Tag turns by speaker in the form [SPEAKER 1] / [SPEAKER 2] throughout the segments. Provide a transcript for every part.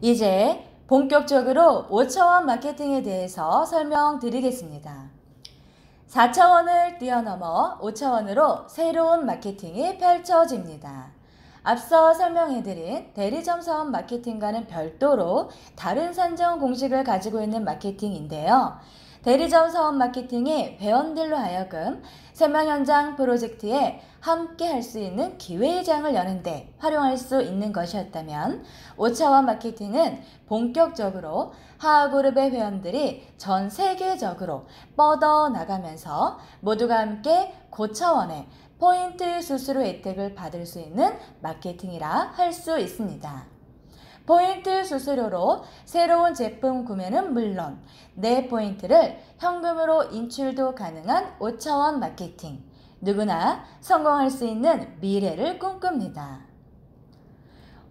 [SPEAKER 1] 이제 본격적으로 5차원 마케팅에 대해서 설명드리겠습니다. 4차원을 뛰어넘어 5차원으로 새로운 마케팅이 펼쳐집니다. 앞서 설명해드린 대리점 사업 마케팅과는 별도로 다른 산정 공식을 가지고 있는 마케팅인데요. 대리점 사업 마케팅이 회원들로 하여금 새망 현장 프로젝트에 함께 할 수 있는 기회의 장을 여는데 활용할 수 있는 것이었다면 5차원 마케팅은 본격적으로 하하그룹의 회원들이 전 세계적으로 뻗어나가면서 모두가 함께 고차원의 포인트 수수료 혜택을 받을 수 있는 마케팅이라 할 수 있습니다. 포인트 수수료로 새로운 제품 구매는 물론 내 포인트를 현금으로 인출도 가능한 5차원 마케팅. 누구나 성공할 수 있는 미래를 꿈꿉니다.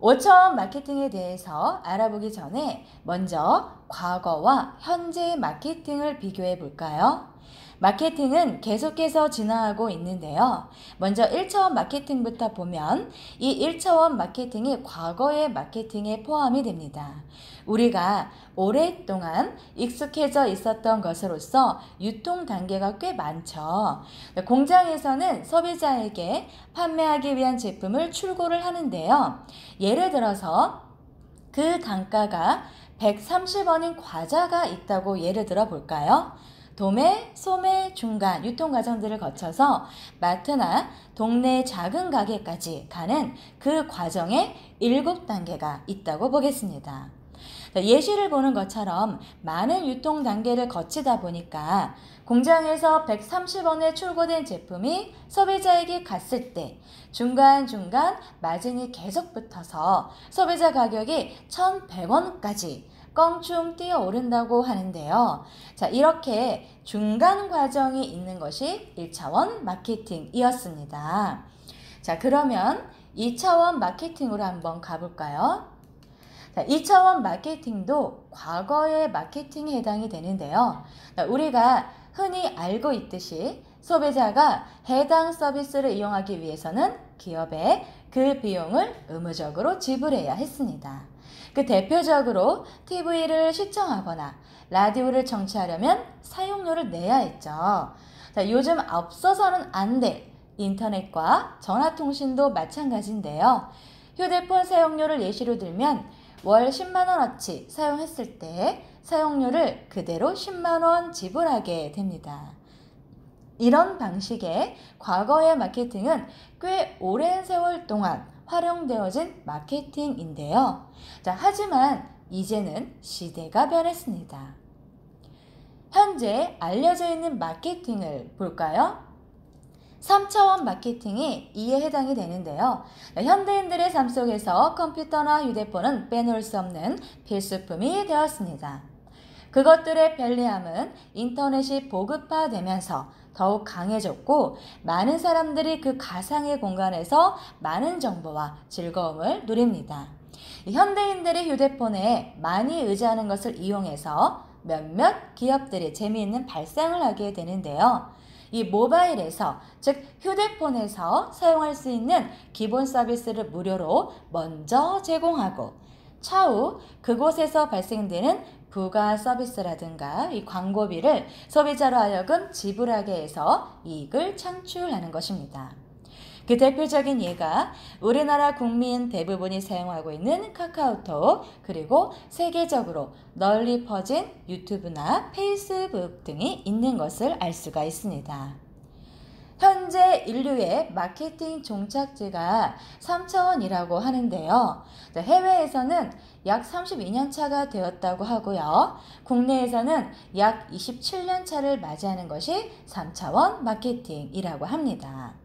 [SPEAKER 1] 5차원 마케팅에 대해서 알아보기 전에 먼저 과거와 현재의 마케팅을 비교해 볼까요? 마케팅은 계속해서 진화하고 있는데요. 먼저 1차원 마케팅부터 보면 이 1차원 마케팅이 과거의 마케팅에 포함이 됩니다. 우리가 오랫동안 익숙해져 있었던 것으로서 유통 단계가 꽤 많죠. 공장에서는 소비자에게 판매하기 위한 제품을 출고를 하는데요. 예를 들어서 그 단가가 130원인 과자가 있다고 예를 들어 볼까요? 도매, 소매, 중간 유통 과정들을 거쳐서 마트나 동네 작은 가게까지 가는 그 과정에 7단계가 있다고 보겠습니다. 예시를 보는 것처럼 많은 유통 단계를 거치다 보니까 공장에서 130원에 출고된 제품이 소비자에게 갔을 때 중간중간 마진이 계속 붙어서 소비자 가격이 1,100원까지 껑충 뛰어오른다고 하는데요. 자, 이렇게 중간 과정이 있는 것이 1차원 마케팅이었습니다. 자, 그러면 2차원 마케팅으로 한번 가볼까요? 자, 2차원 마케팅도 과거의 마케팅에 해당이 되는데요. 자, 우리가 흔히 알고 있듯이 소비자가 해당 서비스를 이용하기 위해서는 기업에 그 비용을 의무적으로 지불해야 했습니다. 그 대표적으로 TV를 시청하거나 라디오를 청취하려면 사용료를 내야 했죠. 자, 요즘 없어서는 안 될 인터넷과 전화통신도 마찬가지인데요. 휴대폰 사용료를 예시로 들면 월 10만원어치 사용했을 때 사용료를 그대로 10만원 지불하게 됩니다. 이런 방식의 과거의 마케팅은 꽤 오랜 세월 동안 활용되어진 마케팅인데요. 자, 하지만 이제는 시대가 변했습니다. 현재 알려져 있는 마케팅을 볼까요? 3차원 마케팅이 이에 해당이 되는데요. 현대인들의 삶 속에서 컴퓨터나 휴대폰은 빼놓을 수 없는 필수품이 되었습니다. 그것들의 편리함은 인터넷이 보급화되면서 더욱 강해졌고 많은 사람들이 그 가상의 공간에서 많은 정보와 즐거움을 누립니다. 현대인들의 휴대폰에 많이 의지하는 것을 이용해서 몇몇 기업들이 재미있는 발상을 하게 되는데요. 이 모바일에서, 즉 휴대폰에서 사용할 수 있는 기본 서비스를 무료로 먼저 제공하고 차후 그곳에서 발생되는 부가 서비스라든가 이 광고비를 소비자로 하여금 지불하게 해서 이익을 창출하는 것입니다. 그 대표적인 예가 우리나라 국민 대부분이 사용하고 있는 카카오톡, 그리고 세계적으로 널리 퍼진 유튜브나 페이스북 등이 있는 것을 알 수가 있습니다. 현재 인류의 마케팅 종착지가 3차원이라고 하는데요. 해외에서는 약 32년 차가 되었다고 하고요. 국내에서는 약 27년 차를 맞이하는 것이 3차원 마케팅이라고 합니다.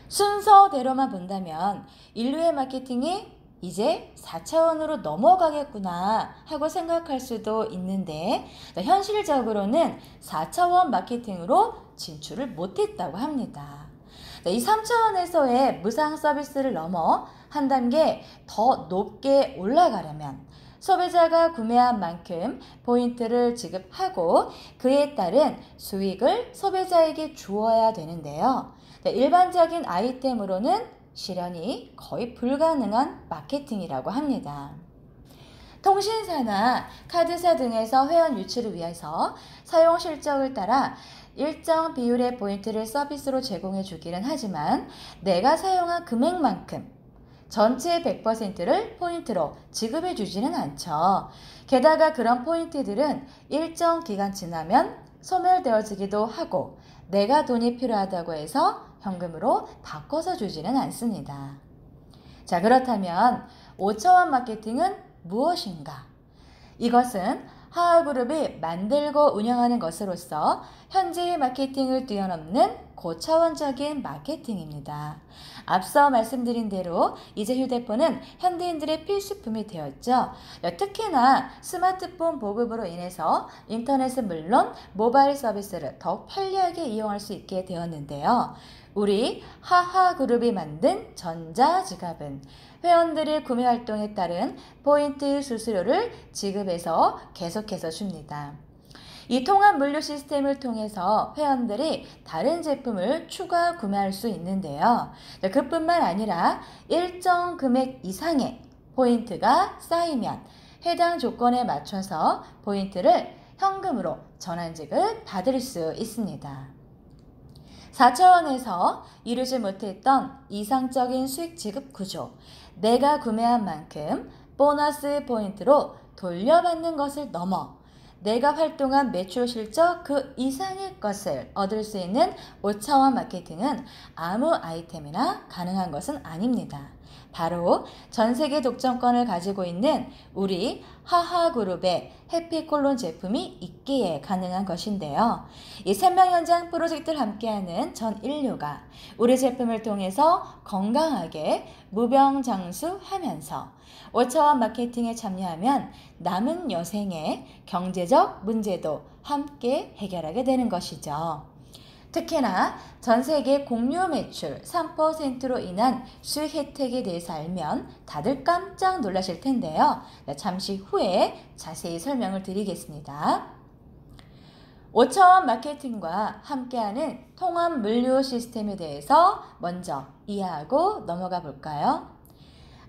[SPEAKER 1] 순서대로만 본다면 인류의 마케팅이 이제 4차원으로 넘어가겠구나 하고 생각할 수도 있는데 현실적으로는 4차원 마케팅으로 진출을 못했다고 합니다. 이 3차원에서의 무상 서비스를 넘어 한 단계 더 높게 올라가려면 소비자가 구매한 만큼 포인트를 지급하고 그에 따른 수익을 소비자에게 주어야 되는데요. 일반적인 아이템으로는 실현이 거의 불가능한 마케팅이라고 합니다. 통신사나 카드사 등에서 회원 유치를 위해서 사용 실적을 따라 일정 비율의 포인트를 서비스로 제공해 주기는 하지만 내가 사용한 금액만큼 전체 100%를 포인트로 지급해 주지는 않죠. 게다가 그런 포인트들은 일정 기간 지나면 소멸되어지기도 하고 내가 돈이 필요하다고 해서 현금으로 바꿔서 주지는 않습니다. 자, 그렇다면 5차원 마케팅은 무엇인가? 이것은 하하그룹이 만들고 운영하는 것으로서 현재의 마케팅을 뛰어넘는 고차원적인 마케팅입니다. 앞서 말씀드린 대로 이제 휴대폰은 현대인들의 필수품이 되었죠. 특히나 스마트폰 보급으로 인해서 인터넷은 물론 모바일 서비스를 더 편리하게 이용할 수 있게 되었는데요. 우리 하하그룹이 만든 전자지갑은 회원들의 구매 활동에 따른 포인트 수수료를 지급해서 계속해서 줍니다. 이 통합 물류 시스템을 통해서 회원들이 다른 제품을 추가 구매할 수 있는데요. 그뿐만 아니라 일정 금액 이상의 포인트가 쌓이면 해당 조건에 맞춰서 포인트를 현금으로 전환지급 받을 수 있습니다. 4차원에서 이루지 못했던 이상적인 수익 지급 구조, 내가 구매한 만큼 보너스 포인트로 돌려받는 것을 넘어 내가 활동한 매출 실적 그 이상의 것을 얻을 수 있는 5차원 마케팅은 아무 아이템이나 가능한 것은 아닙니다. 바로 전 세계 독점권을 가지고 있는 우리 하하그룹의 해피콜론 제품이 있기에 가능한 것인데요. 이 생명 현장 프로젝트를 함께하는 전 인류가 우리 제품을 통해서 건강하게 무병장수하면서 5차원 마케팅에 참여하면 남은 여생의 경제적 문제도 함께 해결하게 되는 것이죠. 특히나 전 세계 공유 매출 3%로 인한 수익 혜택에 대해서 알면 다들 깜짝 놀라실 텐데요. 잠시 후에 자세히 설명을 드리겠습니다. 5차원 마케팅과 함께하는 통합 물류 시스템에 대해서 먼저 이해하고 넘어가 볼까요?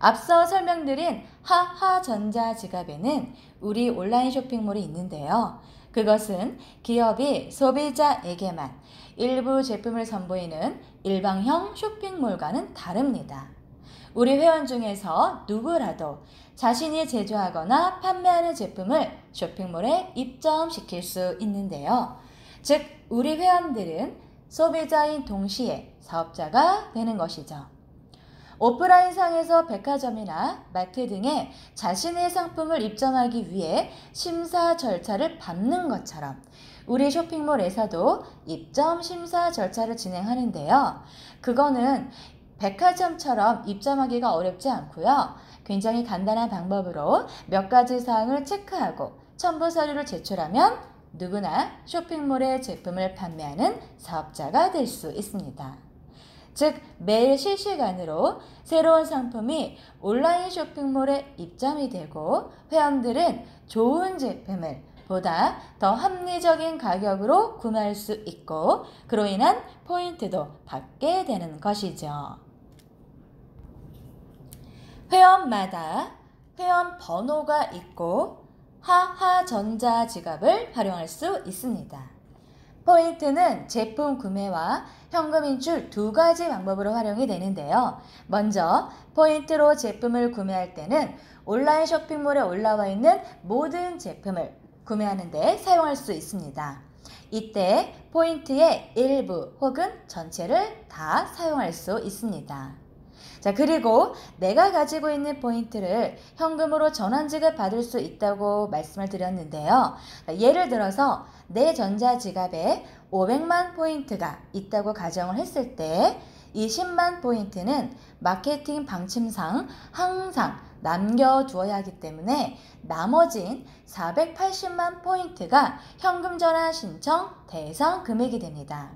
[SPEAKER 1] 앞서 설명드린 하하전자지갑에는 우리 온라인 쇼핑몰이 있는데요. 그것은 기업이 소비자에게만 일부 제품을 선보이는 일방형 쇼핑몰과는 다릅니다. 우리 회원 중에서 누구라도 자신이 제조하거나 판매하는 제품을 쇼핑몰에 입점시킬 수 있는데요. 즉, 우리 회원들은 소비자인 동시에 사업자가 되는 것이죠. 오프라인상에서 백화점이나 마트 등에 자신의 상품을 입점하기 위해 심사 절차를 밟는 것처럼 우리 쇼핑몰에서도 입점 심사 절차를 진행하는데요. 그거는 백화점처럼 입점하기가 어렵지 않고요. 굉장히 간단한 방법으로 몇 가지 사항을 체크하고 첨부 서류를 제출하면 누구나 쇼핑몰의 제품을 판매하는 사업자가 될 수 있습니다. 즉, 매일 실시간으로 새로운 상품이 온라인 쇼핑몰에 입점이 되고 회원들은 좋은 제품을 보다 더 합리적인 가격으로 구매할 수 있고 그로 인한 포인트도 받게 되는 것이죠. 회원마다 회원 번호가 있고 하하전자지갑을 활용할 수 있습니다. 포인트는 제품 구매와 현금 인출 두 가지 방법으로 활용이 되는데요. 먼저 포인트로 제품을 구매할 때는 온라인 쇼핑몰에 올라와 있는 모든 제품을 구매하는 데 사용할 수 있습니다. 이때 포인트의 일부 혹은 전체를 다 사용할 수 있습니다. 자, 그리고 내가 가지고 있는 포인트를 현금으로 전환지급 받을 수 있다고 말씀을 드렸는데요. 예를 들어서 내 전자지갑에 500만 포인트가 있다고 가정을 했을 때 이 10만 포인트는 마케팅 방침상 항상 남겨두어야 하기 때문에 나머진 480만 포인트가 현금 전환 신청 대상 금액이 됩니다.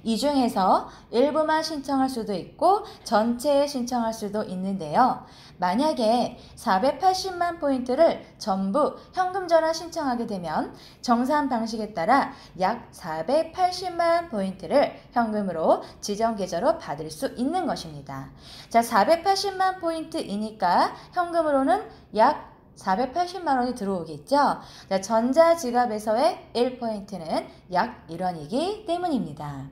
[SPEAKER 1] 이 중에서 일부만 신청할 수도 있고 전체에 신청할 수도 있는데요. 만약에 480만 포인트를 전부 현금 전화 신청하게 되면 정산 방식에 따라 약 480만 포인트를 현금으로 지정 계좌로 받을 수 있는 것입니다. 자, 480만 포인트이니까 현금으로는 약 480만 원이 들어오겠죠. 자, 전자지갑에서의 1포인트는 약 1원이기 때문입니다.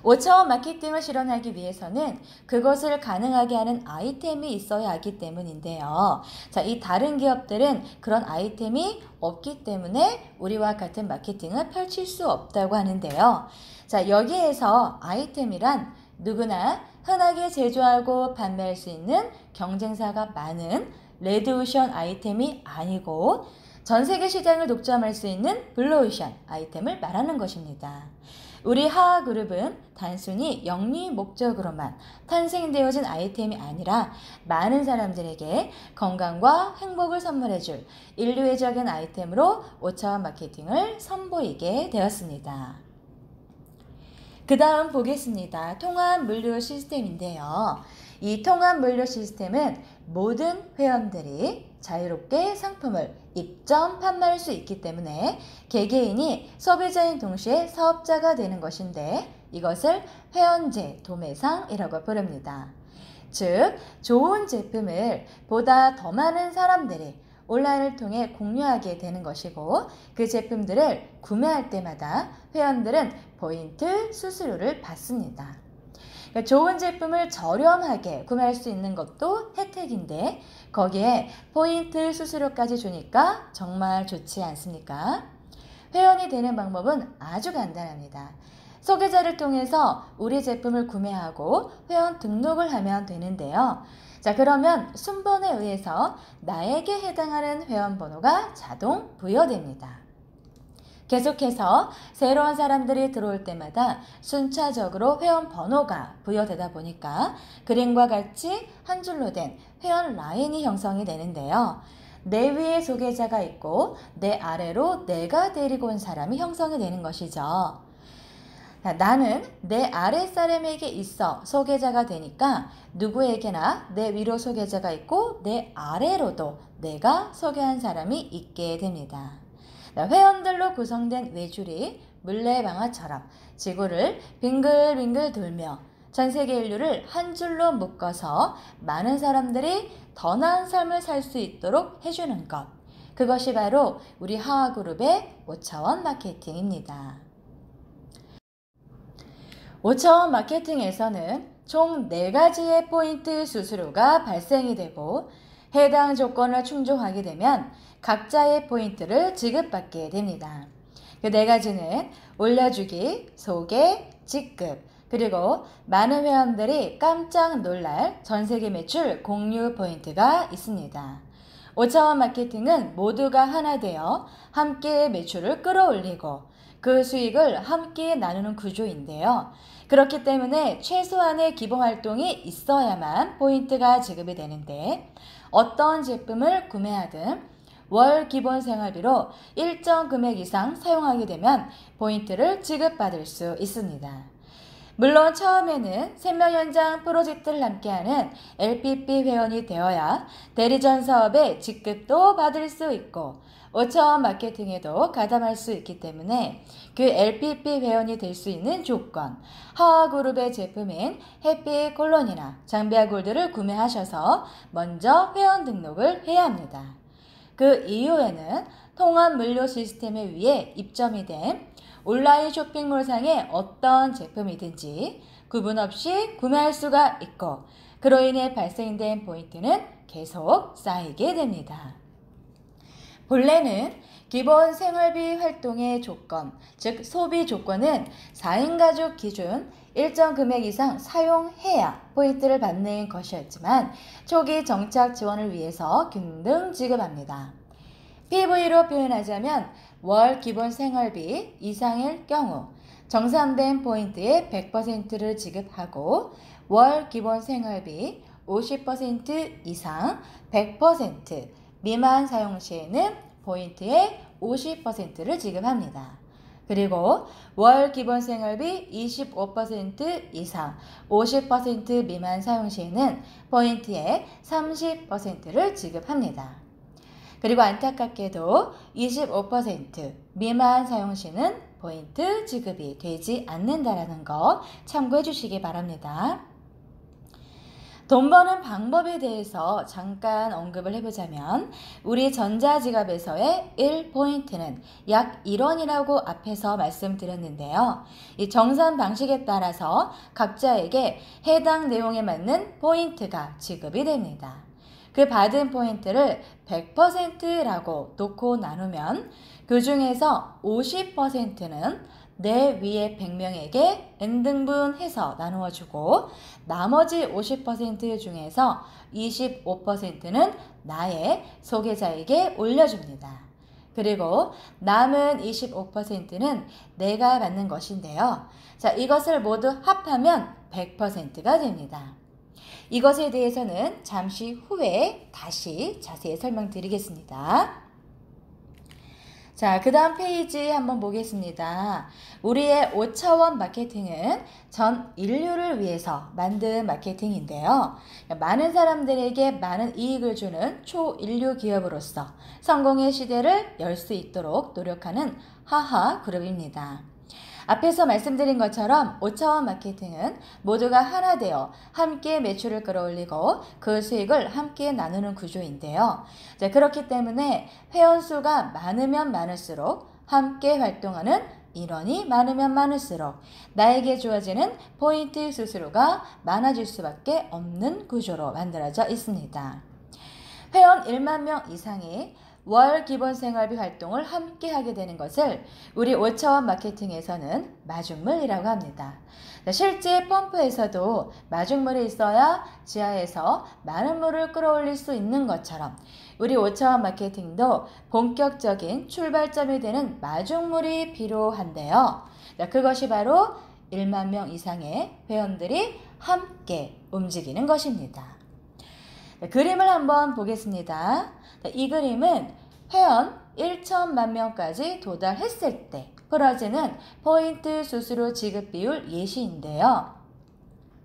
[SPEAKER 1] 5차원 마케팅을 실현하기 위해서는 그것을 가능하게 하는 아이템이 있어야 하기 때문인데요. 자, 이 다른 기업들은 그런 아이템이 없기 때문에 우리와 같은 마케팅을 펼칠 수 없다고 하는데요. 자, 여기에서 아이템이란 누구나 흔하게 제조하고 판매할 수 있는 경쟁사가 많은 레드오션 아이템이 아니고 전 세계 시장을 독점할 수 있는 블루오션 아이템을 말하는 것입니다. 우리 하하그룹은 단순히 영리 목적으로만 탄생되어진 아이템이 아니라 많은 사람들에게 건강과 행복을 선물해줄 인류의 적인 아이템으로 5차원 마케팅을 선보이게 되었습니다. 그 다음 보겠습니다. 통합 물류 시스템인데요. 이 통합 물류 시스템은 모든 회원들이 자유롭게 상품을 입점, 판매할 수 있기 때문에 개개인이 소비자인 동시에 사업자가 되는 것인데 이것을 회원제 도매상이라고 부릅니다. 즉, 좋은 제품을 보다 더 많은 사람들이 온라인을 통해 공유하게 되는 것이고 그 제품들을 구매할 때마다 회원들은 포인트 수수료를 받습니다. 그러니까 좋은 제품을 저렴하게 구매할 수 있는 것도 혜택인데 거기에 포인트 수수료까지 주니까 정말 좋지 않습니까? 회원이 되는 방법은 아주 간단합니다. 소개자를 통해서 우리 제품을 구매하고 회원 등록을 하면 되는데요. 자, 그러면 순번에 의해서 나에게 해당하는 회원 번호가 자동 부여됩니다. 계속해서 새로운 사람들이 들어올 때마다 순차적으로 회원 번호가 부여되다 보니까 그림과 같이 한 줄로 된 회원 라인이 형성이 되는데요. 내 위에 소개자가 있고 내 아래로 내가 데리고 온 사람이 형성이 되는 것이죠. 나는 내 아랫사람에게 있어 소개자가 되니까 누구에게나 내 위로 소개자가 있고 내 아래로도 내가 소개한 사람이 있게 됩니다. 회원들로 구성된 외줄이 물레방아처럼 지구를 빙글빙글 돌며 전 세계 인류를 한 줄로 묶어서 많은 사람들이 더 나은 삶을 살 수 있도록 해주는 것. 그것이 바로 우리 하하그룹의 5차원 마케팅입니다. 5차원 마케팅에서는 총 4가지의 포인트 수수료가 발생이 되고 해당 조건을 충족하게 되면 각자의 포인트를 지급받게 됩니다. 그 4가지는 올려주기, 소개, 직급, 그리고 많은 회원들이 깜짝 놀랄 전세계 매출 공유 포인트가 있습니다. 5차원 마케팅은 모두가 하나 되어 함께 매출을 끌어올리고 그 수익을 함께 나누는 구조인데요. 그렇기 때문에 최소한의 기본 활동이 있어야만 포인트가 지급이 되는데 어떤 제품을 구매하든 월 기본 생활비로 일정 금액 이상 사용하게 되면 포인트를 지급받을 수 있습니다. 물론 처음에는 생명 연장 프로젝트를 함께하는 LPP 회원이 되어야 대리전 사업의 직급도 받을 수 있고 5차원 마케팅에도 가담할 수 있기 때문에 그 LPP 회원이 될 수 있는 조건, 하하그룹의 제품인 해피콜론이나 장비아 골드를 구매하셔서 먼저 회원 등록을 해야 합니다. 그 이후에는 통합 물류 시스템에 의해 입점이 된 온라인 쇼핑몰상의 어떤 제품이든지 구분 없이 구매할 수가 있고 그로 인해 발생된 포인트는 계속 쌓이게 됩니다. 본래는 기본 생활비 활동의 조건, 즉 소비 조건은 4인 가족 기준 일정 금액 이상 사용해야 포인트를 받는 것이었지만 초기 정착 지원을 위해서 균등 지급합니다. PV로 표현하자면 월 기본 생활비 이상일 경우 정산된 포인트의 100%를 지급하고 월 기본 생활비 50% 이상 100% 미만 사용 시에는 포인트의 50%를 지급합니다. 그리고 월 기본 생활비 25% 이상, 50% 미만 사용 시에는 포인트의 30%를 지급합니다. 그리고 안타깝게도 25% 미만 사용 시는 포인트 지급이 되지 않는다라는 거 참고해 주시기 바랍니다. 돈 버는 방법에 대해서 잠깐 언급을 해보자면 우리 전자지갑에서의 1포인트는 약 1원이라고 앞에서 말씀드렸는데요. 이 정산 방식에 따라서 각자에게 해당 내용에 맞는 포인트가 지급이 됩니다. 그 받은 포인트를 100%라고 놓고 나누면 그 중에서 50%는 내 위에 100명에게 n등분해서 나누어주고 나머지 50% 중에서 25%는 나의 소개자에게 올려줍니다. 그리고 남은 25%는 내가 받는 것인데요. 자, 이것을 모두 합하면 100%가 됩니다. 이것에 대해서는 잠시 후에 다시 자세히 설명드리겠습니다. 자, 그 다음 페이지 한번 보겠습니다. 우리의 5차원 마케팅은 전 인류를 위해서 만든 마케팅인데요. 많은 사람들에게 많은 이익을 주는 초인류 기업으로서 성공의 시대를 열 수 있도록 노력하는 하하 그룹입니다. 앞에서 말씀드린 것처럼 5차원 마케팅은 모두가 하나 되어 함께 매출을 끌어올리고 그 수익을 함께 나누는 구조인데요. 자, 그렇기 때문에 회원수가 많으면 많을수록 함께 활동하는 인원이 많으면 많을수록 나에게 주어지는 포인트 수수료가 많아질 수밖에 없는 구조로 만들어져 있습니다. 회원 1만 명 이상이 월 기본 생활비 활동을 함께 하게 되는 것을 우리 5차원 마케팅에서는 마중물이라고 합니다. 실제 펌프에서도 마중물이 있어야 지하에서 많은 물을 끌어올릴 수 있는 것처럼 우리 5차원 마케팅도 본격적인 출발점이 되는 마중물이 필요한데요. 그것이 바로 1만 명 이상의 회원들이 함께 움직이는 것입니다. 그림을 한번 보겠습니다. 이 그림은 회원 1천만 명까지 도달했을 때 벌어지는 포인트 수수료 지급 비율 예시인데요.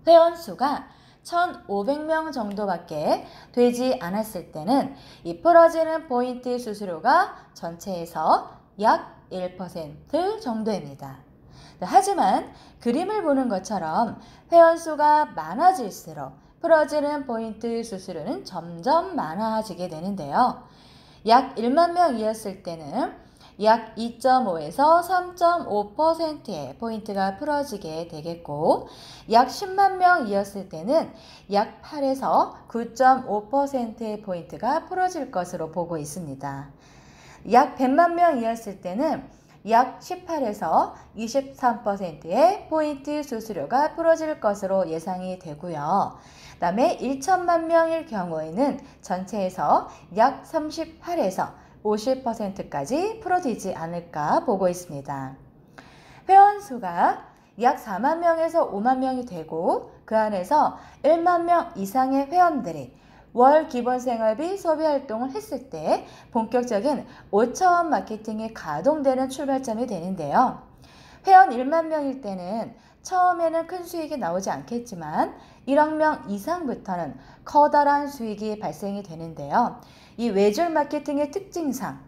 [SPEAKER 1] 회원 수가 1,500명 정도밖에 되지 않았을 때는 이 풀어지는 포인트 수수료가 전체에서 약 1% 정도입니다. 하지만 그림을 보는 것처럼 회원 수가 많아질수록 풀어지는 포인트 수수료는 점점 많아지게 되는데요. 약 1만 명이었을 때는 약 2.5에서 3.5%의 포인트가 풀어지게 되겠고 약 10만 명이었을 때는 약 8에서 9.5%의 포인트가 풀어질 것으로 보고 있습니다. 약 100만 명이었을 때는 약 18에서 23%의 포인트 수수료가 풀어질 것으로 예상이 되고요. 그 다음에 1천만 명일 경우에는 전체에서 약 38에서 50%까지 풀어지지 않을까 보고 있습니다. 회원 수가 약 4만 명에서 5만 명이 되고 그 안에서 1만 명 이상의 회원들이 월 기본 생활비 소비 활동을 했을 때 본격적인 5차원 마케팅이 가동되는 출발점이 되는데요. 회원 1만 명일 때는 처음에는 큰 수익이 나오지 않겠지만 1억 명 이상부터는 커다란 수익이 발생이 되는데요. 이 외줄 마케팅의 특징상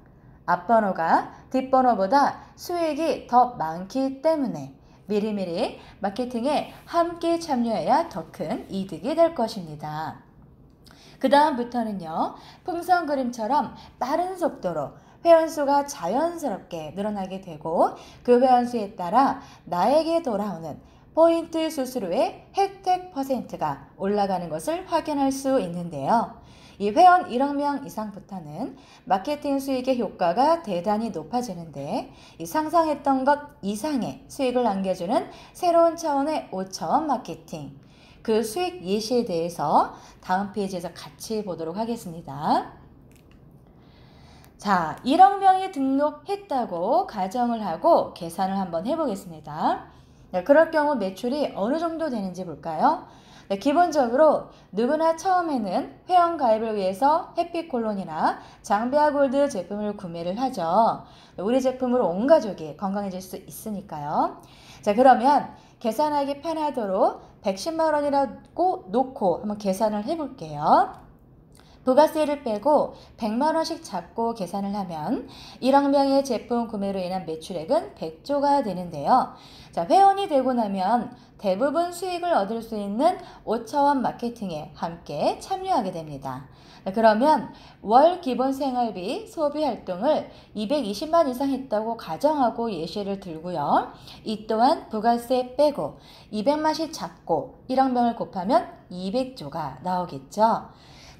[SPEAKER 1] 앞번호가 뒷번호보다 수익이 더 많기 때문에 미리미리 마케팅에 함께 참여해야 더 큰 이득이 될 것입니다. 그 다음부터는요. 풍선 그림처럼 빠른 속도로 회원수가 자연스럽게 늘어나게 되고 그 회원수에 따라 나에게 돌아오는 포인트 수수료의 혜택 퍼센트가 올라가는 것을 확인할 수 있는데요. 이 회원 1억 명 이상부터는 마케팅 수익의 효과가 대단히 높아지는데 이 상상했던 것 이상의 수익을 안겨주는 새로운 차원의 5차원 마케팅 그 수익 예시에 대해서 다음 페이지에서 같이 보도록 하겠습니다. 자, 1억 명이 등록했다고 가정을 하고 계산을 한번 해보겠습니다. 그럴 경우 매출이 어느 정도 되는지 볼까요? 네, 기본적으로 누구나 처음에는 회원 가입을 위해서 해피콜론이나 장비아 골드 제품을 구매를 하죠. 우리 제품으로 온 가족이 건강해질 수 있으니까요. 자, 그러면 계산하기 편하도록 110만 원이라고 놓고 한번 계산을 해볼게요. 부가세를 빼고 100만 원씩 잡고 계산을 하면 1억 명의 제품 구매로 인한 매출액은 100조가 되는데요. 자, 회원이 되고 나면 대부분 수익을 얻을 수 있는 5차원 마케팅에 함께 참여하게 됩니다. 그러면 월 기본 생활비 소비 활동을 220만 이상 했다고 가정하고 예시를 들고요. 이 또한 부가세 빼고 200만씩 잡고 1억 명을 곱하면 200조가 나오겠죠.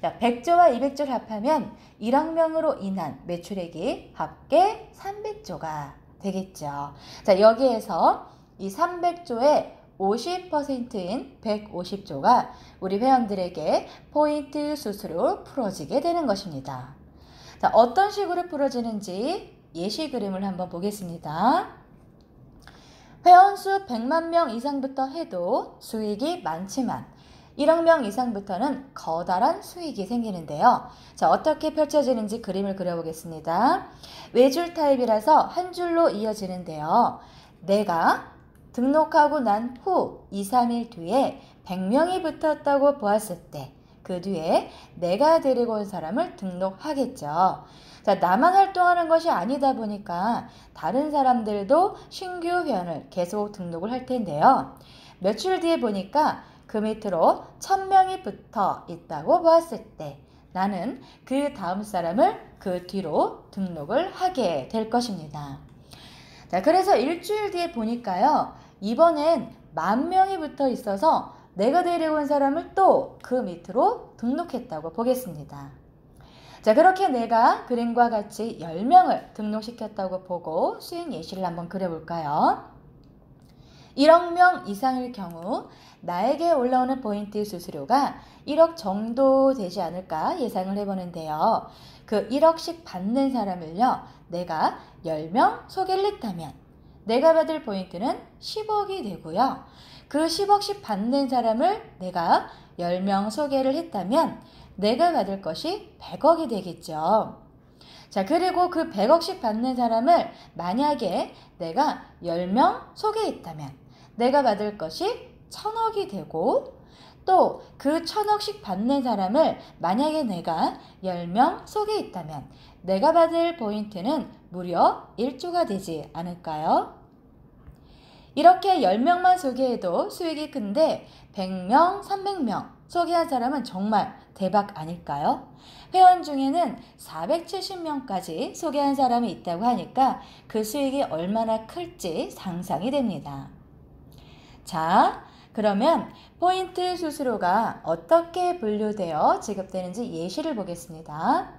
[SPEAKER 1] 자, 100조와 200조를 합하면 1억 명으로 인한 매출액이 합계 300조가 되겠죠. 자, 여기에서 이 300조의 50%인 150조가 우리 회원들에게 포인트 수수료 풀어지게 되는 것입니다. 자, 어떤 식으로 풀어지는지 예시 그림을 한번 보겠습니다. 회원수 100만 명 이상부터 해도 수익이 많지만 1억 명 이상부터는 커다란 수익이 생기는데요. 자, 어떻게 펼쳐지는지 그림을 그려보겠습니다. 외줄 타입이라서 한 줄로 이어지는데요. 내가 등록하고 난 후 2, 3일 뒤에 100명이 붙었다고 보았을 때 그 뒤에 내가 데리고 온 사람을 등록하겠죠. 자, 나만 활동하는 것이 아니다 보니까 다른 사람들도 신규 회원을 계속 등록을 할 텐데요. 며칠 뒤에 보니까 그 밑으로 1000명이 붙어 있다고 보았을 때 나는 그 다음 사람을 그 뒤로 등록을 하게 될 것입니다. 자, 그래서 일주일 뒤에 보니까요. 이번엔 10,000명이 붙어 있어서 내가 데리고 온 사람을 또 그 밑으로 등록했다고 보겠습니다. 자, 그렇게 내가 그림과 같이 10명을 등록시켰다고 보고 수익 예시를 한번 그려볼까요? 1억 명 이상일 경우 나에게 올라오는 포인트 수수료가 1억 정도 되지 않을까 예상을 해보는데요. 그 1억씩 받는 사람을요, 내가 10명 소개를 했다면 내가 받을 포인트는 10억이 되고요. 그 10억씩 받는 사람을 내가 10명 소개를 했다면 내가 받을 것이 100억이 되겠죠. 자, 그리고 그 100억씩 받는 사람을 만약에 내가 10명 소개했다면 내가 받을 것이 1000억이 되고 또 그 1000억씩 받는 사람을 만약에 내가 10명 소개했다면 내가 받을 포인트는 무려 1조가 되지 않을까요? 이렇게 10명만 소개해도 수익이 큰데 100명, 300명 소개한 사람은 정말 대박 아닐까요? 회원 중에는 470명까지 소개한 사람이 있다고 하니까 그 수익이 얼마나 클지 상상이 됩니다. 자, 그러면 포인트 수수료가 어떻게 분류되어 지급되는지 예시를 보겠습니다.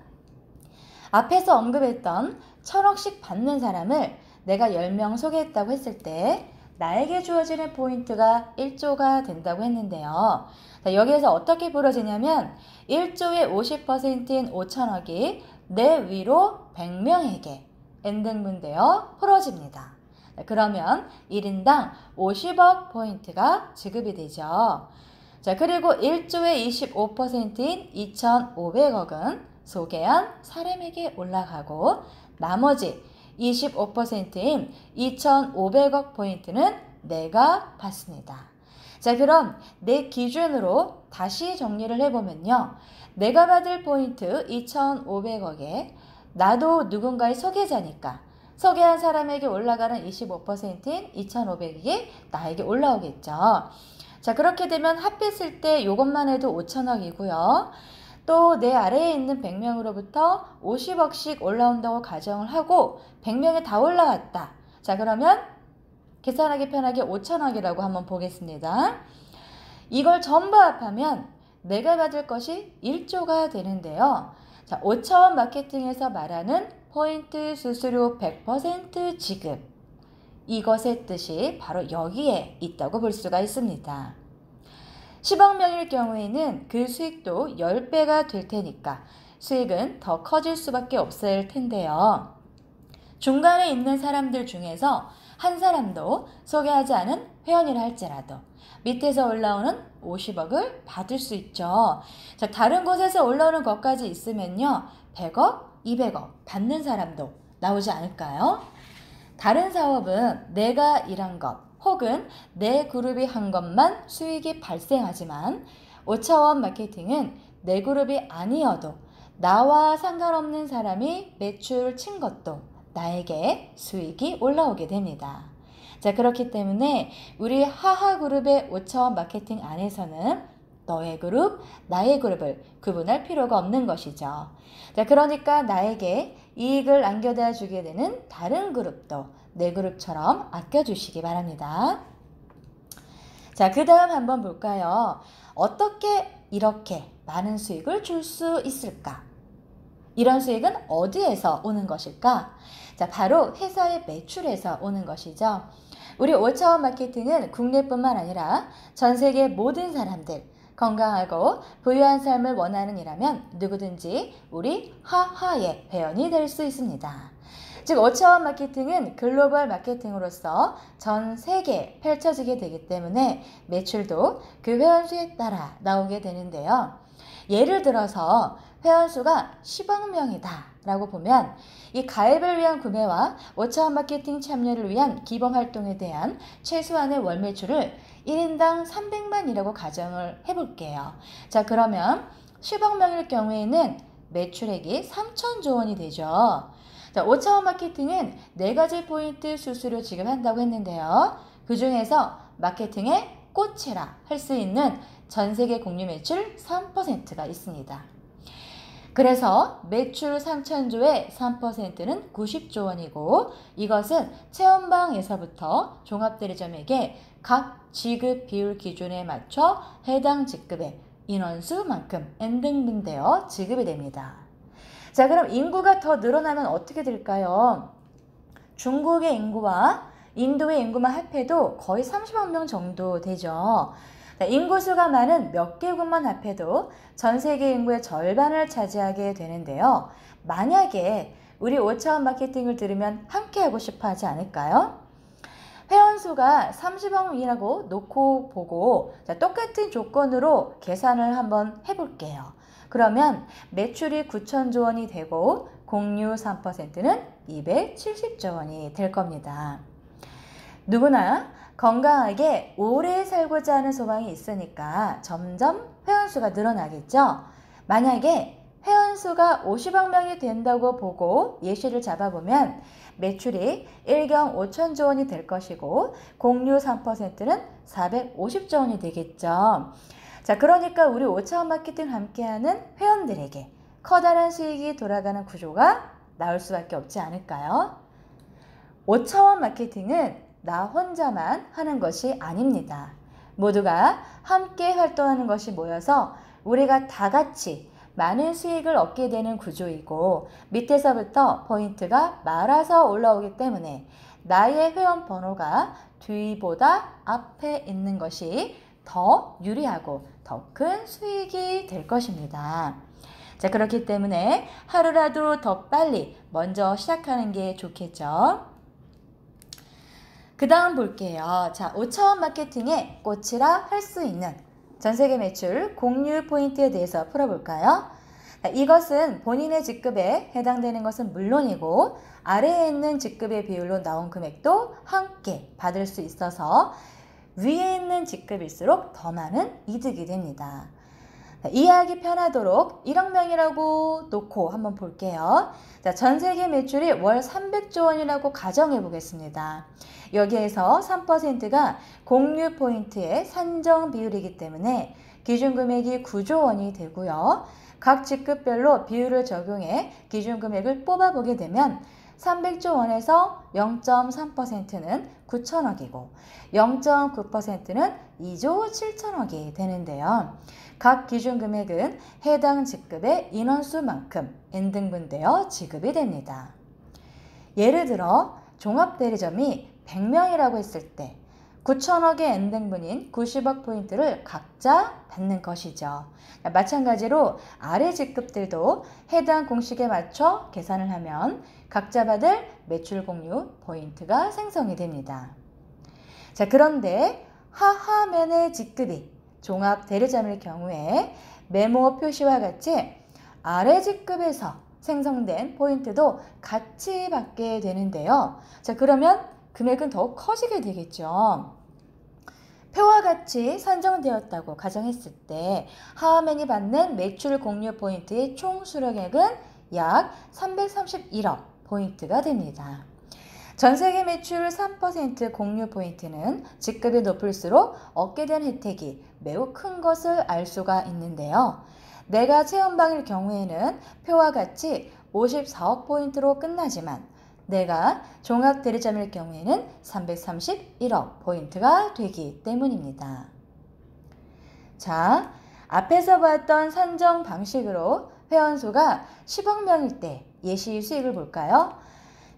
[SPEAKER 1] 앞에서 언급했던 1000억씩 받는 사람을 내가 10명 소개했다고 했을 때 나에게 주어지는 포인트가 1조가 된다고 했는데요. 자, 여기에서 어떻게 벌어지냐면 1조의 50%인 5천억이 내 위로 100명에게 엔딩분되어 풀어집니다. 자, 그러면 1인당 50억 포인트가 지급이 되죠. 자, 그리고 1조의 25%인 2,500억은 소개한 사람에게 올라가고 나머지 25%인 2,500억 포인트는 내가 받습니다. 자, 그럼 내 기준으로 다시 정리를 해보면요. 내가 받을 포인트 2,500억에 나도 누군가의 소개자니까 소개한 사람에게 올라가는 25%인 2,500억이 나에게 올라오겠죠. 자, 그렇게 되면 합했을 때 이것만 해도 5천억이고요. 또 내 아래에 있는 100명으로부터 50억씩 올라온다고 가정을 하고 100명이 다 올라왔다. 자, 그러면 계산하기 편하게 5천억이라고 한번 보겠습니다. 이걸 전부 합하면 내가 받을 것이 1조가 되는데요. 자, 5차원 마케팅에서 말하는 포인트 수수료 100% 지급. 이것의 뜻이 바로 여기에 있다고 볼 수가 있습니다. 10억 명일 경우에는 그 수익도 10배가 될 테니까 수익은 더 커질 수밖에 없을 텐데요. 중간에 있는 사람들 중에서 한 사람도 소개하지 않은 회원이라 할지라도 밑에서 올라오는 50억을 받을 수 있죠. 자, 다른 곳에서 올라오는 것까지 있으면요. 100억, 200억 받는 사람도 나오지 않을까요? 다른 사업은 내가 일한 것 혹은 내 그룹이 한 것만 수익이 발생하지만 5차원 마케팅은 내 그룹이 아니어도 나와 상관없는 사람이 매출을 친 것도 나에게 수익이 올라오게 됩니다. 자, 그렇기 때문에 우리 하하그룹의 5차원 마케팅 안에서는 너의 그룹, 나의 그룹을 구분할 필요가 없는 것이죠. 자, 그러니까 나에게 이익을 안겨다 주게 되는 다른 그룹도 내 그룹처럼 아껴주시기 바랍니다. 자, 그 다음 한번 볼까요? 어떻게 이렇게 많은 수익을 줄 수 있을까? 이런 수익은 어디에서 오는 것일까? 자, 바로 회사의 매출에서 오는 것이죠. 우리 5차원 마케팅은 국내뿐만 아니라 전 세계 모든 사람들, 건강하고 부유한 삶을 원하는 이라면 누구든지 우리 하하의 회원이 될 수 있습니다. 즉 5차원 마케팅은 글로벌 마케팅으로서 전 세계에 펼쳐지게 되기 때문에 매출도 그 회원 수에 따라 나오게 되는데요. 예를 들어서 회원수가 10억 명이다 라고 보면 이 가입을 위한 구매와 5차원 마케팅 참여를 위한 기본 활동에 대한 최소한의 월 매출을 1인당 300만이라고 가정을 해볼게요. 자, 그러면 10억 명일 경우에는 매출액이 3천조 원이 되죠. 자, 5차원 마케팅은 4가지 포인트 수수료 지급한다고 했는데요. 그 중에서 마케팅의 꽃이라 할 수 있는 전 세계 공유 매출 3%가 있습니다. 그래서 매출 3천조의 3%는 90조 원이고 이것은 체험방에서부터 종합대리점에게 각 지급 비율 기준에 맞춰 해당 직급의 인원수만큼 N등분되어 지급이 됩니다. 자, 그럼 인구가 더 늘어나면 어떻게 될까요? 중국의 인구와 인도의 인구만 합해도 거의 30억 명 정도 되죠. 인구수가 많은 몇 개국만 합해도 전 세계 인구의 절반을 차지하게 되는데요. 만약에 우리 5차원 마케팅을 들으면 함께 하고 싶어 하지 않을까요? 회원수가 30억이라고 놓고 보고 똑같은 조건으로 계산을 한번 해볼게요. 그러면 매출이 9천조 원이 되고 공유 3%는 270조 원이 될 겁니다. 누구나 건강하게 오래 살고자 하는 소망이 있으니까 점점 회원수가 늘어나겠죠. 만약에 회원수가 50억 명이 된다고 보고 예시를 잡아보면 매출이 1경 5천조 원이 될 것이고 공유 3%는 450조 원이 되겠죠. 자, 그러니까 우리 5차원 마케팅 함께하는 회원들에게 커다란 수익이 돌아가는 구조가 나올 수밖에 없지 않을까요? 5차원 마케팅은 나 혼자만 하는 것이 아닙니다. 모두가 함께 활동하는 것이 모여서 우리가 다 같이 많은 수익을 얻게 되는 구조이고 밑에서부터 포인트가 말아서 올라오기 때문에 나의 회원 번호가 뒤보다 앞에 있는 것이 더 유리하고 더 큰 수익이 될 것입니다. 자, 그렇기 때문에 하루라도 더 빨리 먼저 시작하는 게 좋겠죠. 그 다음 볼게요. 자, 5차원 마케팅의 꽃이라 할 수 있는 전세계 매출 공유 포인트에 대해서 풀어볼까요? 이것은 본인의 직급에 해당되는 것은 물론이고 아래에 있는 직급의 비율로 나온 금액도 함께 받을 수 있어서 위에 있는 직급일수록 더 많은 이득이 됩니다. 이해하기 편하도록 1억 명이라고 놓고 한번 볼게요. 자, 전세계 매출이 월 300조 원이라고 가정해 보겠습니다. 여기에서 3%가 공유 포인트의 산정 비율이기 때문에 기준 금액이 9조 원이 되고요. 각 직급별로 비율을 적용해 기준 금액을 뽑아보게 되면 300조 원에서 0.3%는 9천억이고 0.9%는 2조 7천억이 되는데요. 각 기준 금액은 해당 직급의 인원수만큼 N등분되어 지급이 됩니다. 예를 들어 종합대리점이 100명이라고 했을 때 9천억의 N등분인 90억 포인트를 각자 받는 것이죠. 마찬가지로 아래 직급들도 해당 공식에 맞춰 계산을 하면 각자 받을 매출 공유 포인트가 생성이 됩니다. 자, 그런데 하하면의 직급이 종합 대리점일 경우에 메모 표시와 같이 아래 직급에서 생성된 포인트도 같이 받게 되는데요. 자, 그러면 금액은 더욱 커지게 되겠죠. 표와 같이 산정되었다고 가정했을 때 하하맨이 받는 매출 공유 포인트의 총 수령액은 약 331억 포인트가 됩니다. 전세계 매출 3% 공유 포인트는 직급이 높을수록 얻게 된 혜택이 매우 큰 것을 알 수가 있는데요. 내가 체험방일 경우에는 표와 같이 54억 포인트로 끝나지만 내가 종합 대리점일 경우에는 331억 포인트가 되기 때문입니다. 자, 앞에서 봤던 산정 방식으로 회원수가 10억 명일 때 예시 수익을 볼까요?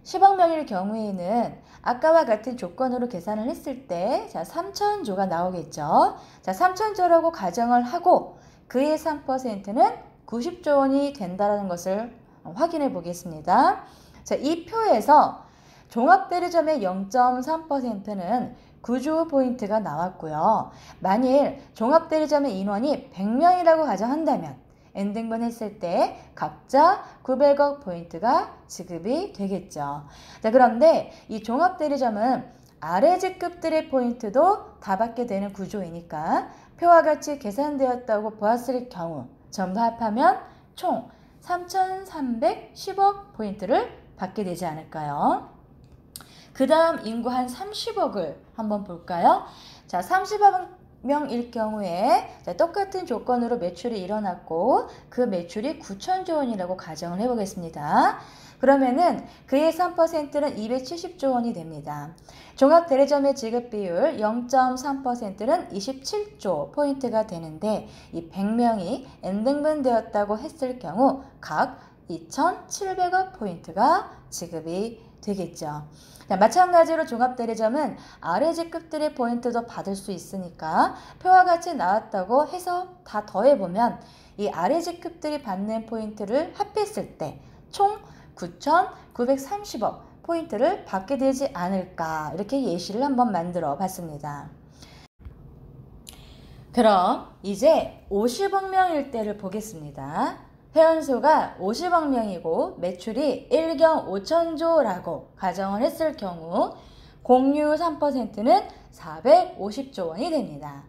[SPEAKER 1] 10억 명일 경우에는 아까와 같은 조건으로 계산을 했을 때 3천조가 나오겠죠. 자, 3천조라고 가정을 하고 그의 3%는 90조 원이 된다는 것을 확인해 보겠습니다. 자, 이 표에서 종합대리점의 0.3%는 9조 포인트가 나왔고요. 만일 종합대리점의 인원이 100명이라고 가정한다면 엔딩분 했을 때 각자 900억 포인트가 지급이 되겠죠. 자, 그런데 이 종합대리점은 아래 직급들의 포인트도 다 받게 되는 구조이니까 표와 같이 계산되었다고 보았을 경우 전부 합하면 총 3,310억 포인트를 받게 되지 않을까요? 그 다음 인구 한 30억을 한번 볼까요? 자, 30억 명일 경우에 똑같은 조건으로 매출이 일어났고 그 매출이 9천조 원이라고 가정을 해보겠습니다. 그러면은 그의 3%는 270조 원이 됩니다. 종합대리점의 지급 비율 0.3%는 27조 포인트가 되는데 이 100명이 엔딩분 되었다고 했을 경우 각 2,700억 포인트가 지급이 되겠죠. 자, 마찬가지로 종합대리점은 아래 직급들의 포인트도 받을 수 있으니까 표와 같이 나왔다고 해서 다 더해보면 이 아래 직급들이 받는 포인트를 합했을 때 총 9,930억 포인트를 받게 되지 않을까 이렇게 예시를 한번 만들어 봤습니다. 그럼 이제 50억 명일 때를 보겠습니다. 회원수가 50억 명이고 매출이 1경 5천조라고 가정을 했을 경우 공유 3%는 450조 원이 됩니다.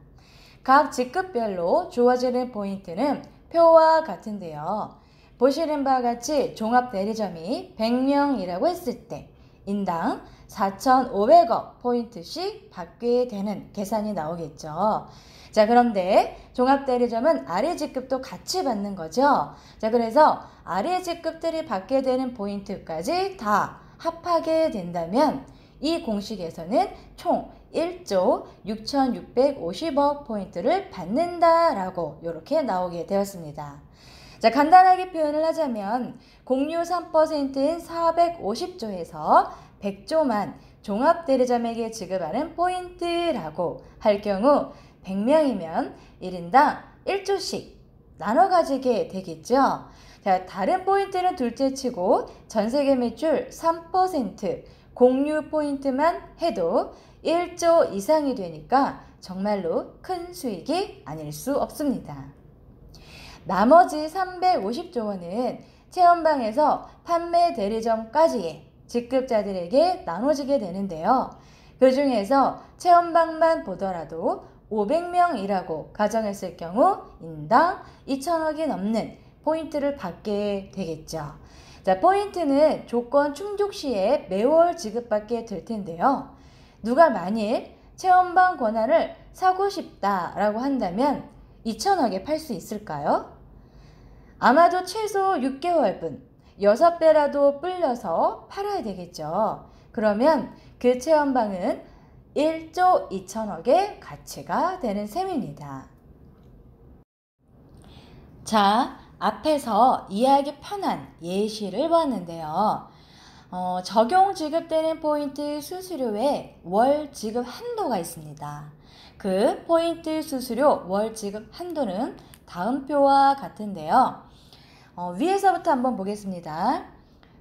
[SPEAKER 1] 각 직급별로 주어지는 포인트는 표와 같은데요. 보시는 바와 같이 종합대리점이 100명이라고 했을 때 인당 4,500억 포인트씩 받게 되는 계산이 나오겠죠. 자, 그런데 종합대리점은 아래 직급도 같이 받는 거죠. 자, 그래서 아래 직급들이 받게 되는 포인트까지 다 합하게 된다면 이 공식에서는 총 1조 6,650억 포인트를 받는다라고 이렇게 나오게 되었습니다. 자, 간단하게 표현을 하자면 공유 3%인 450조에서 100조만 종합대리점에게 지급하는 포인트라고 할 경우 100명이면 1인당 1조씩 나눠 가지게 되겠죠. 자, 다른 포인트는 둘째치고 전세계 매출 3% 공유 포인트만 해도 1조 이상이 되니까 정말로 큰 수익이 아닐 수 없습니다. 나머지 350조 원은 체험방에서 판매 대리점까지의 직급자들에게 나눠지게 되는데요. 그 중에서 체험방만 보더라도 500명이라고 가정했을 경우 인당 2천억이 넘는 포인트를 받게 되겠죠. 자, 포인트는 조건 충족 시에 매월 지급받게 될 텐데요. 누가 만일 체험방 권한을 사고 싶다라고 한다면 2천억에 팔 수 있을까요? 아마도 최소 6개월분 6배라도 불려서 팔아야 되겠죠. 그러면 그 체험방은 1조 2천억의 가치가 되는 셈입니다. 자, 앞에서 이해하기 편한 예시를 보았는데요. 적용 지급되는 포인트 수수료에 월 지급 한도가 있습니다. 그 포인트 수수료 월 지급 한도는 다음 표와 같은데요. 위에서부터 한번 보겠습니다.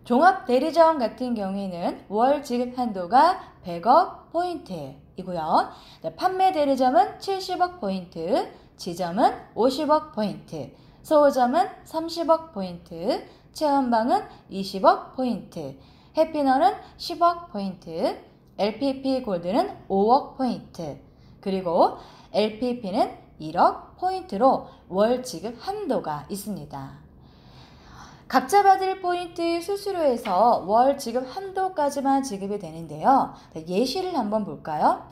[SPEAKER 1] 종합 대리점 같은 경우에는 월 지급 한도가 100억 포인트, 포인트이고요. 판매 대리점은 70억 포인트, 지점은 50억 포인트, 소호점은 30억 포인트, 체험방은 20억 포인트, 해피너는 10억 포인트, LPP 골드는 5억 포인트, 그리고 LPP는 1억 포인트로 월 지급 한도가 있습니다. 각자 받을 포인트 수수료에서 월 지급 한도까지만 지급이 되는데요. 예시를 한번 볼까요?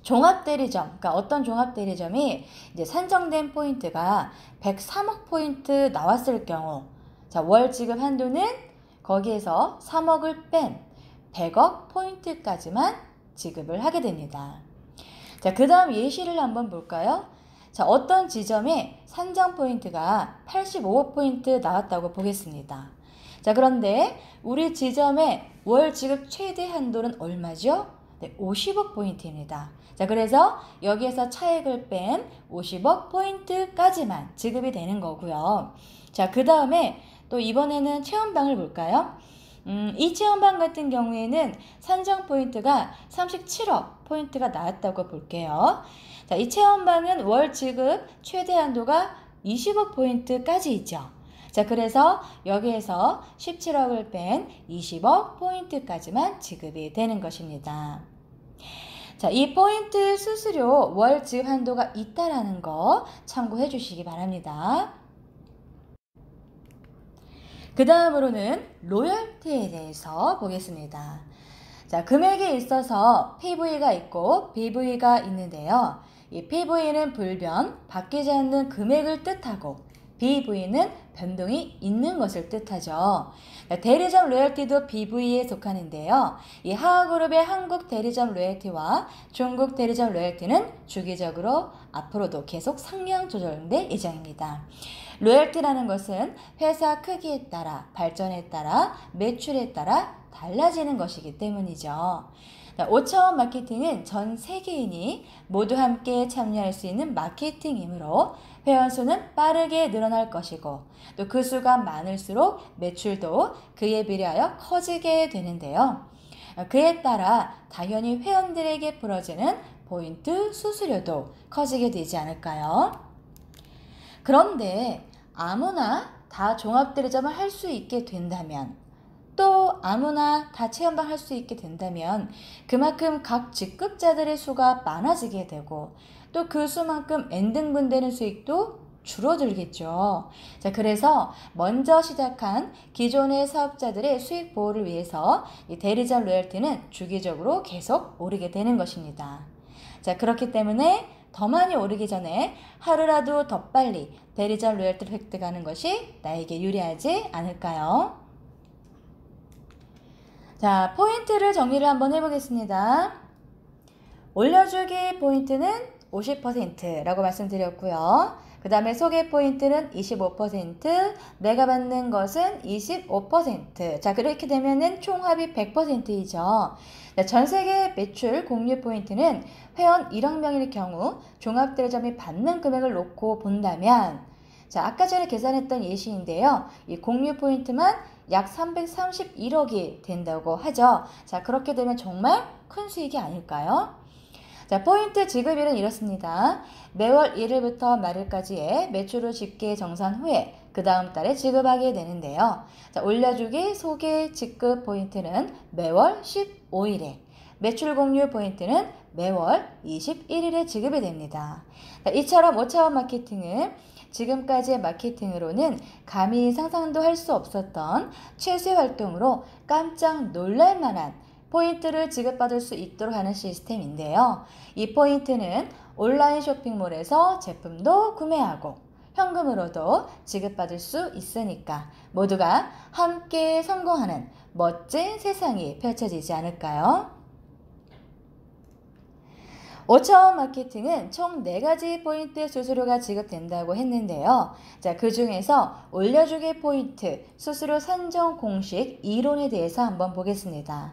[SPEAKER 1] 종합대리점, 그러니까 어떤 종합대리점이 이제 산정된 포인트가 103억 포인트 나왔을 경우, 자, 월 지급 한도는 거기에서 3억을 뺀 100억 포인트까지만 지급을 하게 됩니다. 자, 그 다음 예시를 한번 볼까요? 자, 어떤 지점에 산정 포인트가 85억 포인트 나왔다고 보겠습니다. 자, 그런데 우리 지점의 월 지급 최대 한도는 얼마죠? 네, 50억 포인트입니다. 자, 그래서 여기에서 차액을 뺀 50억 포인트까지만 지급이 되는 거고요. 자, 그 다음에 또 이번에는 체험방을 볼까요? 이 체험방 같은 경우에는 산정 포인트가 37억 포인트가 나왔다고 볼게요. 자, 이 체험방은 월 지급 최대 한도가 20억 포인트까지 있죠. 자, 그래서 여기에서 17억을 뺀 20억 포인트까지만 지급이 되는 것입니다. 자, 이 포인트 수수료 월 지급 한도가 있다라는 거 참고해 주시기 바랍니다. 그 다음으로는 로열티에 대해서 보겠습니다. 자, 금액에 있어서 PV가 있고 BV가 있는데요. 이 PV는 불변, 바뀌지 않는 금액을 뜻하고 BV는 변동이 있는 것을 뜻하죠. 대리점 로열티도 BV에 속하는데요. 이 하하그룹의 한국 대리점 로열티와 중국 대리점 로열티는 주기적으로 앞으로도 계속 상향 조정될 예정입니다. 로열티라는 것은 회사 크기에 따라, 발전에 따라, 매출에 따라 달라지는 것이기 때문이죠. 5차원 마케팅은 전 세계인이 모두 함께 참여할 수 있는 마케팅이므로 회원 수는 빠르게 늘어날 것이고 또 그 수가 많을수록 매출도 그에 비례하여 커지게 되는데요. 그에 따라 당연히 회원들에게 풀어지는 포인트 수수료도 커지게 되지 않을까요? 그런데 아무나 다 종합대리점을 할 수 있게 된다면 또 아무나 다 체험방 할 수 있게 된다면 그만큼 각 직급자들의 수가 많아지게 되고 또 그 수만큼 N등분되는 수익도 줄어들겠죠. 자, 그래서 먼저 시작한 기존의 사업자들의 수익 보호를 위해서 이 대리점 로열티는 주기적으로 계속 오르게 되는 것입니다. 자, 그렇기 때문에 더 많이 오르기 전에 하루라도 더 빨리 대리점 로열티를 획득하는 것이 나에게 유리하지 않을까요? 자, 포인트를 정리를 한번 해보겠습니다. 올려주기 포인트는 50%라고 말씀드렸고요. 그 다음에 소개 포인트는 25%, 내가 받는 것은 25%. 자, 그렇게 되면은 총합이 100%이죠. 전 세계 매출 공유 포인트는 회원 1억 명일 경우 종합대리점이 받는 금액을 놓고 본다면, 자, 아까 전에 계산했던 예시인데요. 이 공유 포인트만 약 331억이 된다고 하죠. 자, 그렇게 되면 정말 큰 수익이 아닐까요? 자, 포인트 지급일은 이렇습니다. 매월 1일부터 말일까지의 매출을 집계 정산 후에 그 다음 달에 지급하게 되는데요. 자, 올려주기 소개 지급 포인트는 매월 15일에, 매출 공유 포인트는 매월 21일에 지급이 됩니다. 자, 이처럼 5차원 마케팅은 지금까지의 마케팅으로는 감히 상상도 할 수 없었던 최세 활동으로 깜짝 놀랄 만한 포인트를 지급받을 수 있도록 하는 시스템인데요. 이 포인트는 온라인 쇼핑몰에서 제품도 구매하고 현금으로도 지급받을 수 있으니까 모두가 함께 성공하는 멋진 세상이 펼쳐지지 않을까요? 5차원 마케팅은 총 4가지 포인트 수수료가 지급된다고 했는데요. 자, 그 중에서 올려주기 포인트 수수료 산정 공식 이론에 대해서 한번 보겠습니다.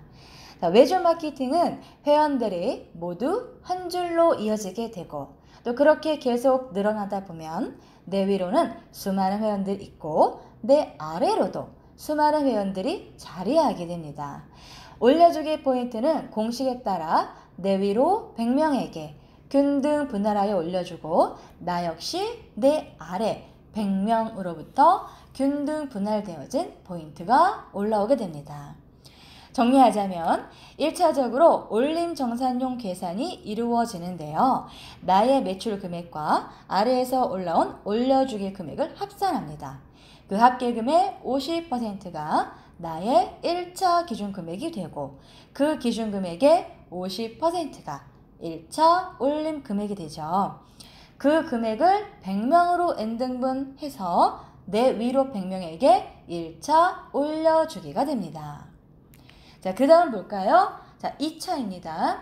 [SPEAKER 1] 자, 외주 마케팅은 회원들이 모두 한 줄로 이어지게 되고 또 그렇게 계속 늘어나다 보면 내 위로는 수많은 회원들이 있고 내 아래로도 수많은 회원들이 자리하게 됩니다. 올려주기 포인트는 공식에 따라 내 위로 100명에게 균등 분할하여 올려주고 나 역시 내 아래 100명으로부터 균등 분할되어진 포인트가 올라오게 됩니다. 정리하자면 1차적으로 올림 정산용 계산이 이루어지는데요. 나의 매출 금액과 아래에서 올라온 올려주기 금액을 합산합니다. 그 합계금의 50%가 나의 1차 기준금액이 되고 그 기준금액의 50%가 1차 올림 금액이 되죠. 그 금액을 100명으로 N등분해서 내 위로 100명에게 1차 올려주기가 됩니다. 자, 그 다음 볼까요? 자, 2차입니다.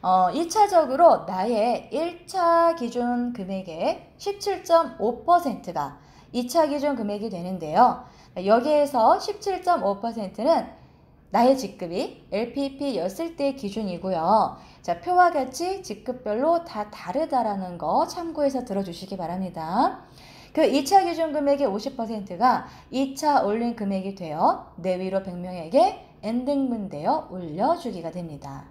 [SPEAKER 1] 2차적으로 나의 1차 기준 금액의 17.5%가 2차 기준 금액이 되는데요. 여기에서 17.5%는 나의 직급이 LPP였을 때 기준이고요. 자, 표와 같이 직급별로 다 다르다라는 거 참고해서 들어주시기 바랍니다. 그 2차 기준 금액의 50%가 2차 올린 금액이 되어 내 위로 100명에게 N등분되어 올려주기가 됩니다.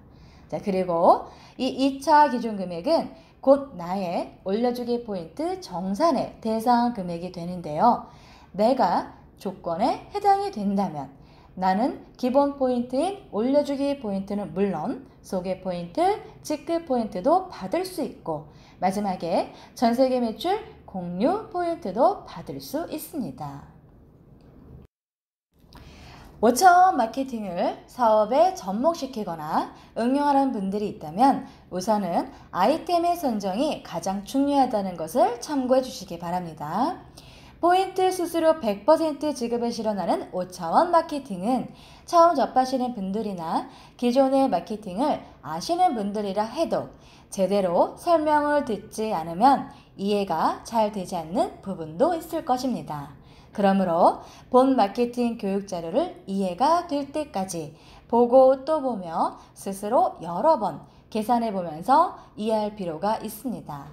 [SPEAKER 1] 자, 그리고 이 2차 기준 금액은 곧 나의 올려주기 포인트 정산의 대상 금액이 되는데요. 내가 조건에 해당이 된다면 나는 기본 포인트인 올려주기 포인트는 물론 소개 포인트, 직급 포인트도 받을 수 있고 마지막에 전세계 매출 공유 포인트도 받을 수 있습니다. 5차원 마케팅을 사업에 접목시키거나 응용하는 분들이 있다면 우선은 아이템의 선정이 가장 중요하다는 것을 참고해 주시기 바랍니다. 포인트 수수료 100% 지급을 실현하는 5차원 마케팅은 처음 접하시는 분들이나 기존의 마케팅을 아시는 분들이라 해도 제대로 설명을 듣지 않으면 이해가 잘 되지 않는 부분도 있을 것입니다. 그러므로 본 마케팅 교육 자료를 이해가 될 때까지 보고 또 보며 스스로 여러 번 계산해 보면서 이해할 필요가 있습니다.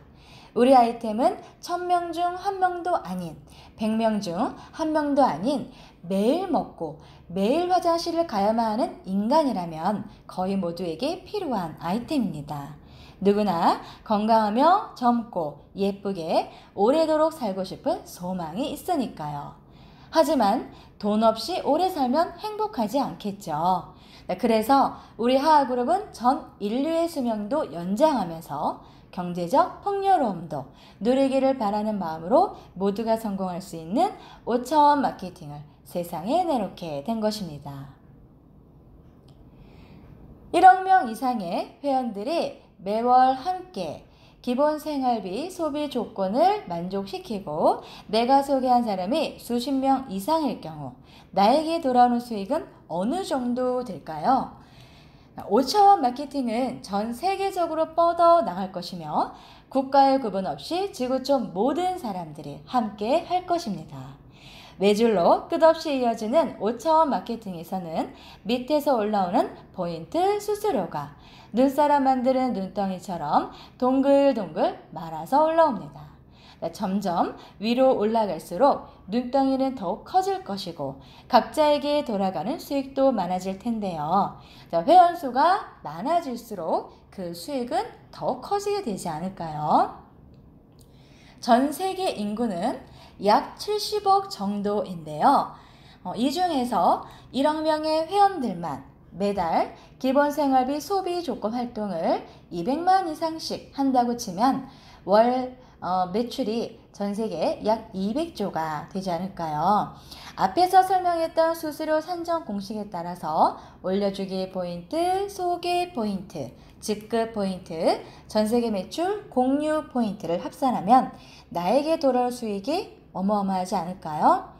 [SPEAKER 1] 우리 아이템은 1000명 중 1명도 아닌 100명 중 1명도 아닌 매일 먹고 매일 화장실을 가야만 하는 인간이라면 거의 모두에게 필요한 아이템입니다. 누구나 건강하며 젊고 예쁘게 오래도록 살고 싶은 소망이 있으니까요. 하지만 돈 없이 오래 살면 행복하지 않겠죠. 그래서 우리 하하그룹은 전 인류의 수명도 연장하면서 경제적 풍요로움도 누리기를 바라는 마음으로 모두가 성공할 수 있는 5차원 마케팅을 세상에 내놓게 된 것입니다. 1억 명 이상의 회원들이 매월 함께 기본 생활비 소비 조건을 만족시키고 내가 소개한 사람이 수십 명 이상일 경우 나에게 돌아오는 수익은 어느 정도 될까요? 5차원 마케팅은 전 세계적으로 뻗어 나갈 것이며 국가의 구분 없이 지구촌 모든 사람들이 함께 할 것입니다. 매줄로 끝없이 이어지는 5차원 마케팅에서는 밑에서 올라오는 포인트 수수료가 눈사람 만드는 눈덩이처럼 동글동글 말아서 올라옵니다. 점점 위로 올라갈수록 눈덩이는 더욱 커질 것이고 각자에게 돌아가는 수익도 많아질 텐데요. 회원수가 많아질수록 그 수익은 더 커지게 되지 않을까요? 전 세계 인구는 약 70억 정도인데요. 이 중에서 1억 명의 회원들만 매달 기본 생활비 소비 조건 활동을 200만 이상씩 한다고 치면 월 매출이 전 세계 약 200조가 되지 않을까요? 앞에서 설명했던 수수료 산정 공식에 따라서 올려주기 포인트, 소개 포인트, 직급 포인트, 전 세계 매출 공유 포인트를 합산하면 나에게 돌아올 수익이 어마어마하지 않을까요?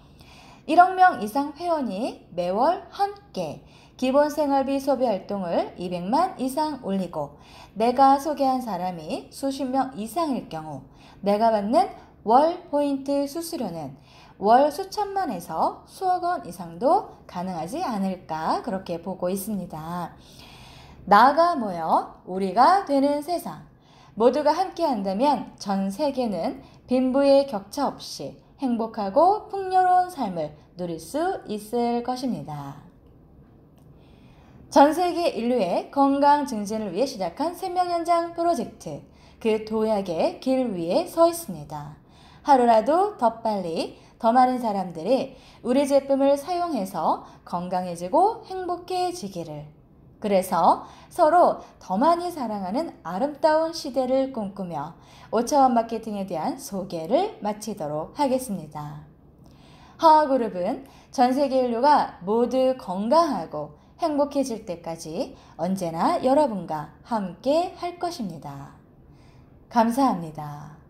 [SPEAKER 1] 1억 명 이상 회원이 매월 함께 기본 생활비 소비 활동을 200만 이상 올리고 내가 소개한 사람이 수십 명 이상일 경우 내가 받는 월 포인트 수수료는 월 수천만에서 수억 원 이상도 가능하지 않을까 그렇게 보고 있습니다. 나가 모여 우리가 되는 세상 모두가 함께 한다면 전 세계는 빈부의 격차 없이 행복하고 풍요로운 삶을 누릴 수 있을 것입니다. 전 세계 인류의 건강 증진을 위해 시작한 생명연장 프로젝트, 그 도약의 길 위에 서 있습니다. 하루라도 더 빨리 더 많은 사람들이 우리 제품을 사용해서 건강해지고 행복해지기를. 그래서 서로 더 많이 사랑하는 아름다운 시대를 꿈꾸며 5차원 마케팅에 대한 소개를 마치도록 하겠습니다. 하하그룹은 전 세계 인류가 모두 건강하고 행복해질 때까지 언제나 여러분과 함께 할 것입니다. 감사합니다.